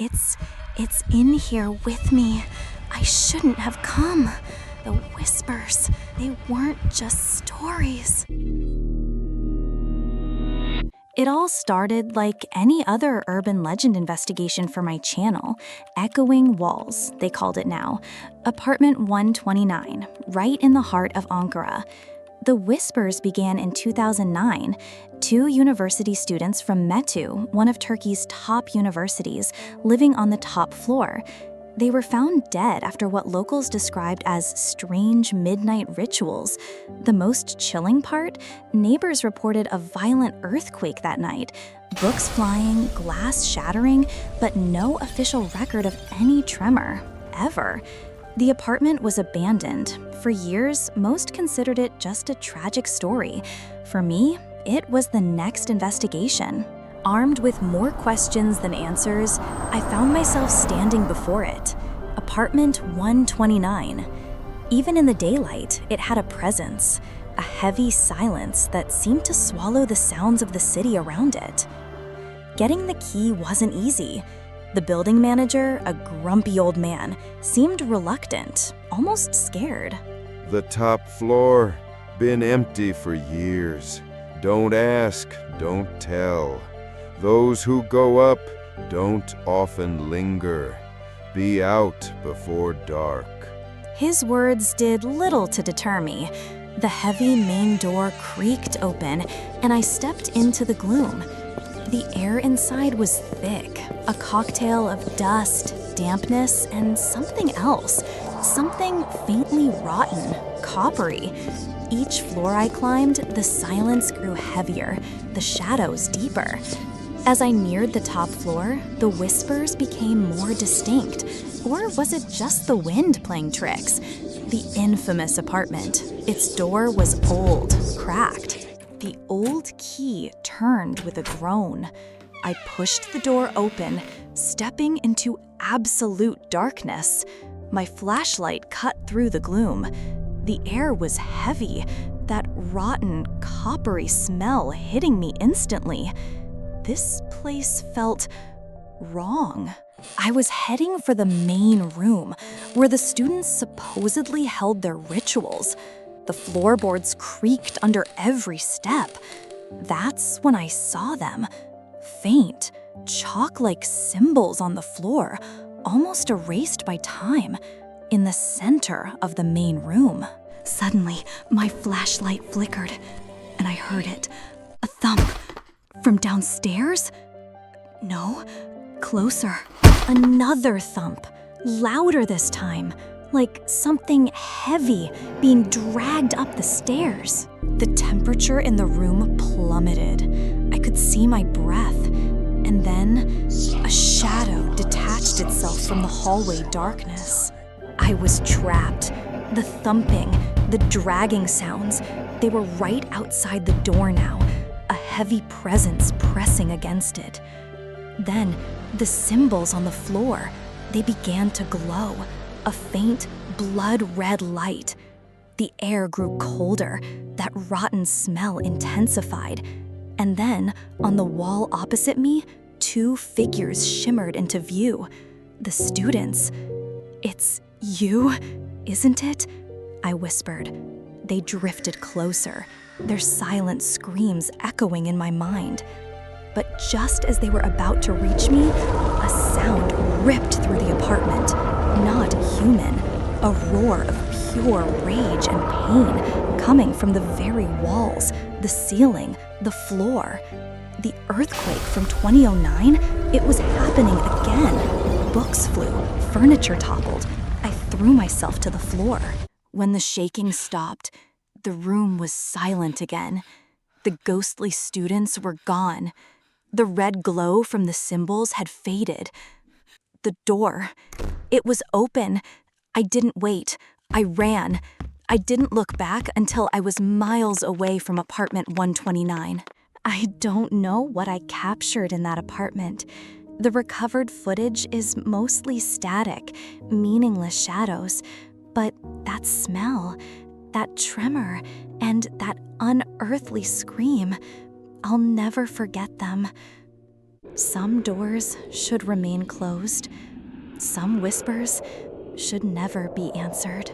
It's in here with me. I shouldn't have come. The whispers, they weren't just stories. It all started like any other urban legend investigation for my channel. Echoing Walls, they called it now. Apartment 129, right in the heart of Ankara. The whispers began in 2009. Two university students from METÜ, one of Turkey's top universities, living on the top floor. They were found dead after what locals described as strange midnight rituals. The most chilling part? Neighbors reported a violent earthquake that night. Books flying, glass shattering, but no official record of any tremor, ever. The apartment was abandoned. For years, most considered it just a tragic story. For me, it was the next investigation. Armed with more questions than answers, I found myself standing before it. Apartment 129. Even in the daylight, it had a presence, a heavy silence that seemed to swallow the sounds of the city around it. Getting the key wasn't easy. The building manager, a grumpy old man, seemed reluctant, almost scared. The top floor, been empty for years. Don't ask, don't tell. Those who go up don't often linger. Be out before dark. His words did little to deter me. The heavy main door creaked open, and I stepped into the gloom. The air inside was thick, a cocktail of dust, dampness, and something else. Something faintly rotten, coppery. Each floor I climbed, the silence grew heavier, the shadows deeper. As I neared the top floor, the whispers became more distinct. Or was it just the wind playing tricks? The infamous apartment. Its door was old, cracked. The old key turned with a groan. I pushed the door open, stepping into absolute darkness. My flashlight cut through the gloom. The air was heavy, that rotten, coppery smell hitting me instantly. This place felt wrong. I was heading for the main room, where the students supposedly held their rituals. The floorboards creaked under every step. That's when I saw them. Faint, chalk-like symbols on the floor, almost erased by time, in the center of the main room. Suddenly, my flashlight flickered, and I heard it. A thump. From downstairs? No, closer. Another thump, louder this time, like something heavy being dragged up the stairs. The temperature in the room plummeted. I could see my breath, and then a shadow detached itself from the hallway darkness. I was trapped. The thumping, the dragging sounds, they were right outside the door now, a heavy presence pressing against it. Then, the symbols on the floor, they began to glow, a faint, blood-red light. The air grew colder, that rotten smell intensified. And then, on the wall opposite me, two figures shimmered into view. The students. "It's you, isn't it?" I whispered. They drifted closer, their silent screams echoing in my mind. But just as they were about to reach me, a sound ripped through the apartment. Not human, a roar of pure rage and pain coming from the very walls, the ceiling, the floor. The earthquake from 2009, it was happening again. Books flew, furniture toppled. I threw myself to the floor. When the shaking stopped, the room was silent again. The ghostly students were gone. The red glow from the symbols had faded. The door, it was open. I didn't wait. I ran. I didn't look back until I was miles away from apartment 129. I don't know what I captured in that apartment. The recovered footage is mostly static, meaningless shadows. But that smell, that tremor, and that unearthly scream, I'll never forget them. Some doors should remain closed. Some whispers should never be answered.